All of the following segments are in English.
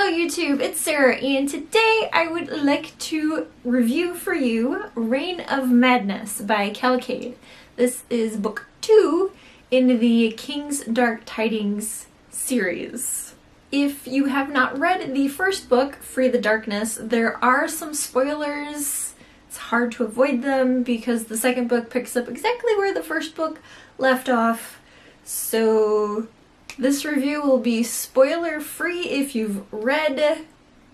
Hello YouTube, it's Sarah, and today I would like to review for you Reign of Madness by Kel Kade. This is book 2 in the King's Dark Tidings series. If you have not read the first book, Free the Darkness, there are some spoilers. It's hard to avoid them because the second book picks up exactly where the first book left off. So this review will be spoiler-free if you've read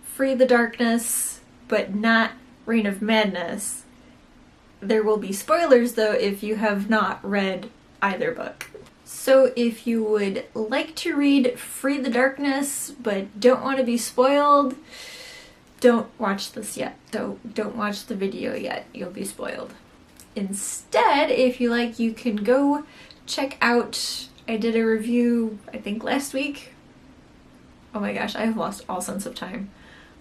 Free the Darkness, but not Reign of Madness. There will be spoilers, though, if you have not read either book. So if you would like to read Free the Darkness, but don't want to be spoiled, don't watch this yet. Don't watch the video yet. You'll be spoiled. Instead, if you like, you can go check out, I did a review, I think last week. Oh my gosh, I have lost all sense of time.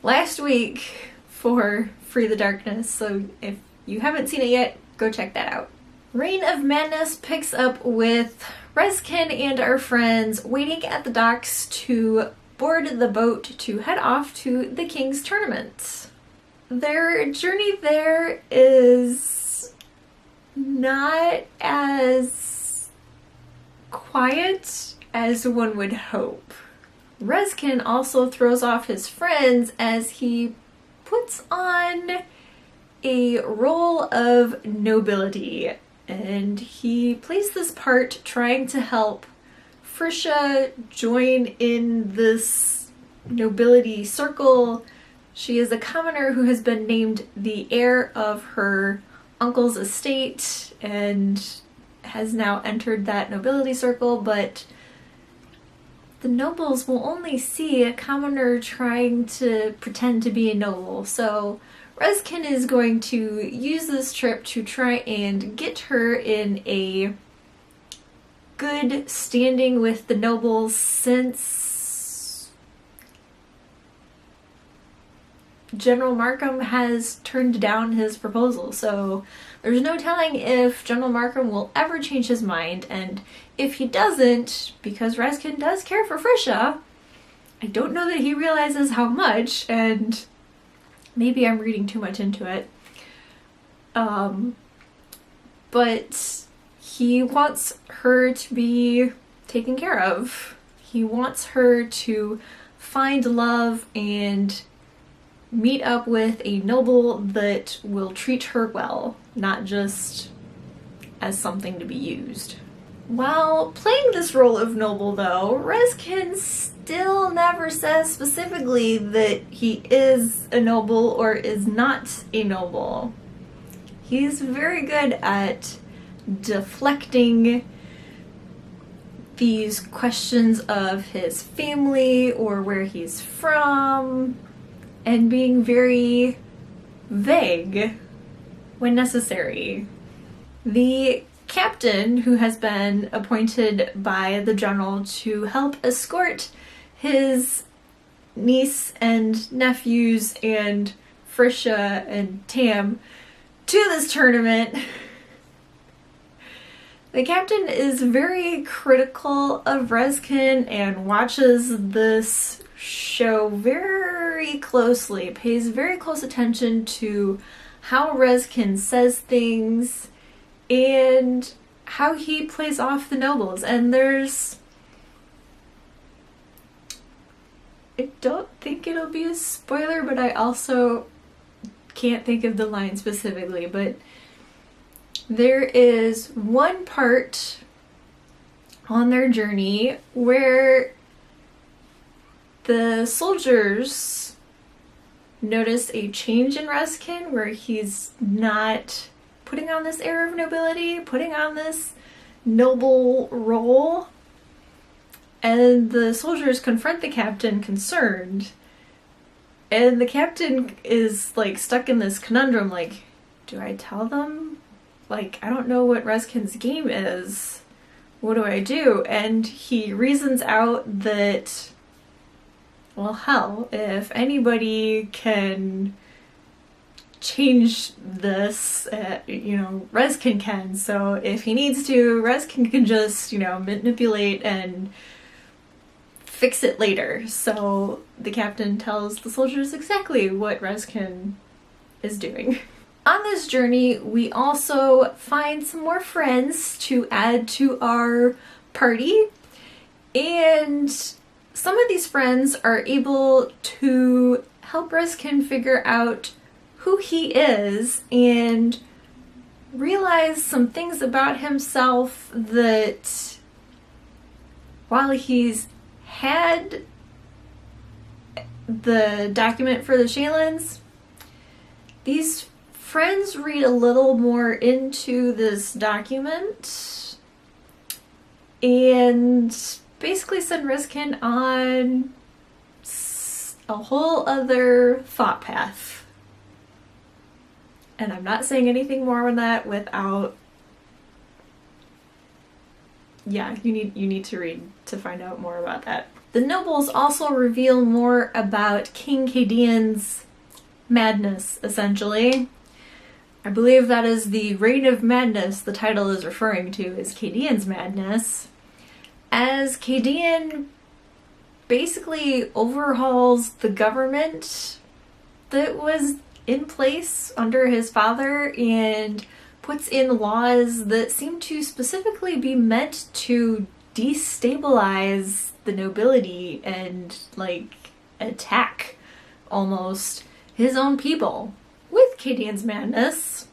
Last week for Free the Darkness, so if you haven't seen it yet, go check that out. Reign of Madness picks up with Rezkin and our friends waiting at the docks to board the boat to head off to the King's Tournament. Their journey there is not as quiet as one would hope. Rezkin also throws off his friends as he puts on a role of nobility, and he plays this part trying to help Frisha join in this nobility circle. She is a commoner who has been named the heir of her uncle's estate and has now entered that nobility circle, but the nobles will only see a commoner trying to pretend to be a noble. So Rezkin is going to use this trip to try and get her in a good standing with the nobles, since General Markham has turned down his proposal. So there's no telling if General Markham will ever change his mind, and if he doesn't, because Rezkin does care for Frisha, I don't know that he realizes how much, and maybe I'm reading too much into it. But he wants her to be taken care of. He wants her to find love and meet up with a noble that will treat her well, not just as something to be used. While playing this role of noble, though, Rezkin still never says specifically that he is a noble or is not a noble. He's very good at deflecting these questions of his family or where he's from, and being very vague when necessary. The captain, who has been appointed by the general to help escort his niece and nephews and Frisha and Tam to this tournament, the captain is very critical of Rezkin and watches this show very closely, pays very close attention to how Rezkin says things and how he plays off the nobles. And I don't think it'll be a spoiler, but I also can't think of the line specifically, but there is one part on their journey where the soldiers notice a change in Rezkin, where he's not putting on this air of nobility, putting on this noble role, and the soldiers confront the captain concerned, and the captain is like stuck in this conundrum, like, do I tell them? Like, I don't know what Rezkin's game is. What do I do? And he reasons out that, well, hell, if anybody can change this, Rezkin can. So if he needs to, Rezkin can just, manipulate and fix it later. So the captain tells the soldiers exactly what Rezkin is doing. On this journey, we also find some more friends to add to our party, and some of these friends are able to help Rezkin figure out who he is and realize some things about himself that while he's had the document for the Shaylins, these friends read a little more into this document and basically send Rezkin on a whole other thought path. And I'm not saying anything more on that without... Yeah, you need to read to find out more about that. The nobles also reveal more about King Kadean's madness, essentially. I believe that is the Reign of Madness the title is referring to, is Kadean's madness. As Kadean basically overhauls the government that was in place under his father and puts in laws that seem to specifically be meant to destabilize the nobility and, like, attack almost his own people. With Kadean's madness,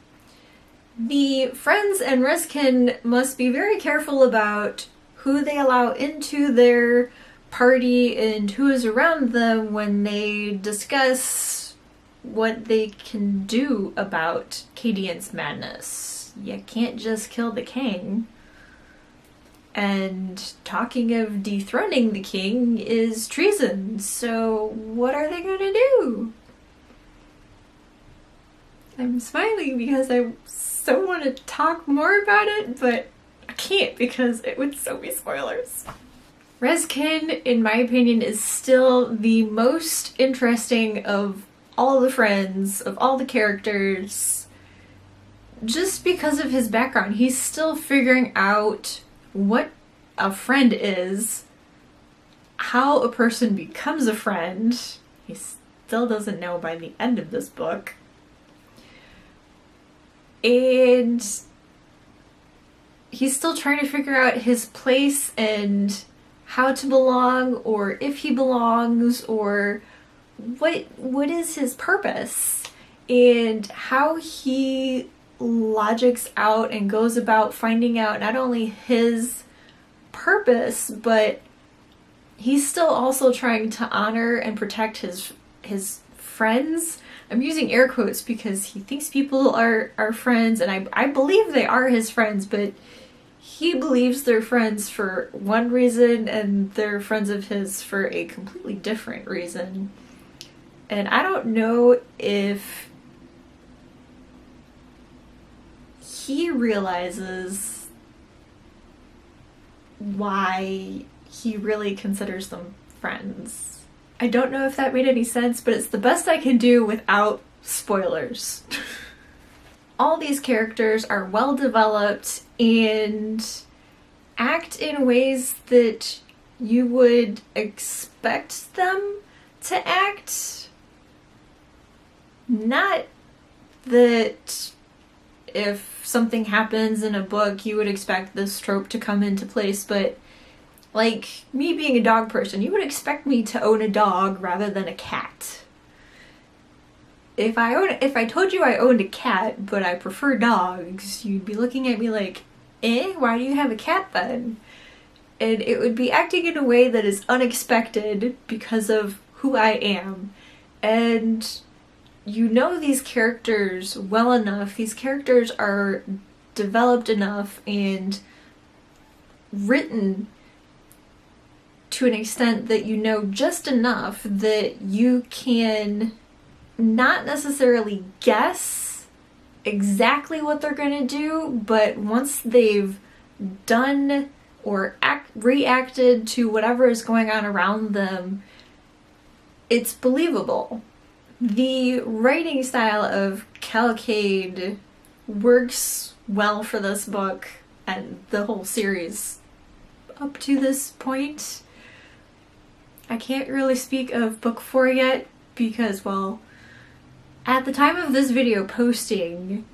the friends and Rezkin must be very careful about who they allow into their party and who is around them when they discuss what they can do about Kadean's madness. You can't just kill the king. And talking of dethroning the king is treason, so what are they gonna do? I'm smiling because I so want to talk more about it, but I can't because it would so be spoilers. Rezkin, in my opinion, is still the most interesting of all the friends, of all the characters, just because of his background. He's still figuring out what a friend is, how a person becomes a friend. He still doesn't know by the end of this book. And he's still trying to figure out his place and how to belong, or if he belongs, or what is his purpose, and how he logics out and goes about finding out not only his purpose, but he's still also trying to honor and protect his friends. I'm using air quotes because he thinks people are friends, and I believe they are his friends, but he believes they're friends for one reason and they're friends of his for a completely different reason. And I don't know if he realizes why he really considers them friends. I don't know if that made any sense, but it's the best I can do without spoilers. All these characters are well developed and act in ways that you would expect them to act. Not that if something happens in a book you would expect this trope to come into place, but like me being a dog person, you would expect me to own a dog rather than a cat. If I told you I owned a cat but I prefer dogs, you'd be looking at me like, why do you have a cat then? And it would be acting in a way that is unexpected because of who I am. And you know these characters well enough, these characters are developed enough and written to an extent that you know just enough that you can not necessarily guess exactly what they're going to do, but once they've done or reacted to whatever is going on around them, it's believable. The writing style of Kel Kade works well for this book and the whole series up to this point. I can't really speak of book 4 yet because, well, at the time of this video posting,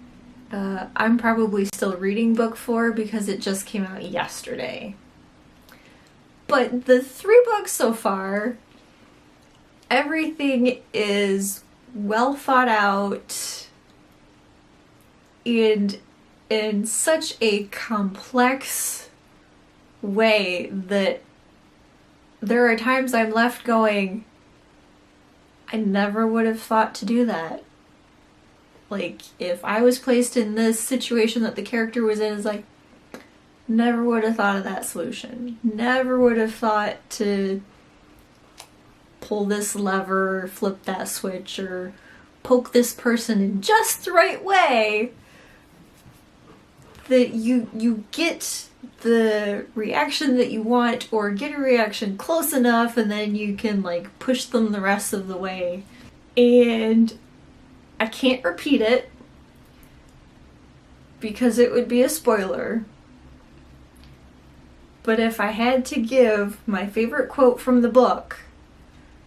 I'm probably still reading book 4 because it just came out yesterday. But the 3 books so far, everything is well thought out and in such a complex way that there are times I'm left going, I never would have thought to do that. Like, if I was placed in this situation that the character was in, it's like, never would have thought of that solution. Never would have thought to pull this lever, flip that switch, or poke this person in just the right way that you get the reaction that you want, or get a reaction close enough, and then you can like push them the rest of the way. And I can't repeat it because it would be a spoiler. But if I had to give my favorite quote from the book,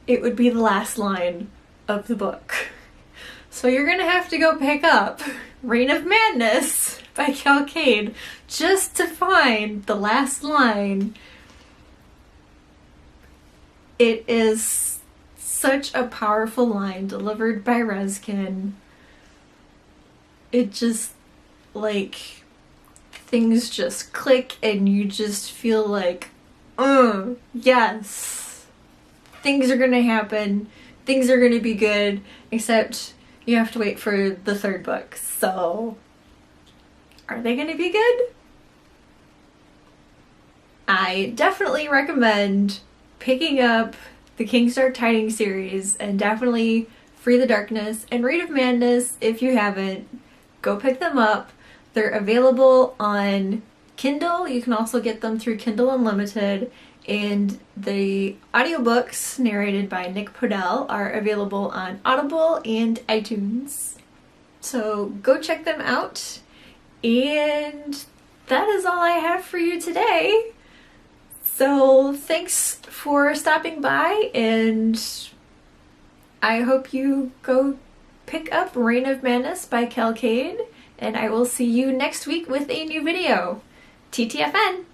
it would be the last line of the book. So you're gonna have to go pick up Reign of Madness by Kel Kade just to find the last line. It is such a powerful line delivered by Rezkin. It just, like, things just click and you just feel like, yes, things are gonna happen, things are gonna be good, except you have to wait for the 3rd book. So, are they gonna be good? I definitely recommend picking up the Kingstar Tidings series, and definitely Free the Darkness and Reign of Madness. If you haven't, go pick them up. They're available on Kindle. You can also get them through Kindle Unlimited, and the audiobooks narrated by Nick Podell are available on Audible and iTunes. So go check them out. And that is all I have for you today. So thanks for stopping by, and I hope you go pick up Reign of Madness by Kel Kade, and I will see you next week with a new video. TTFN!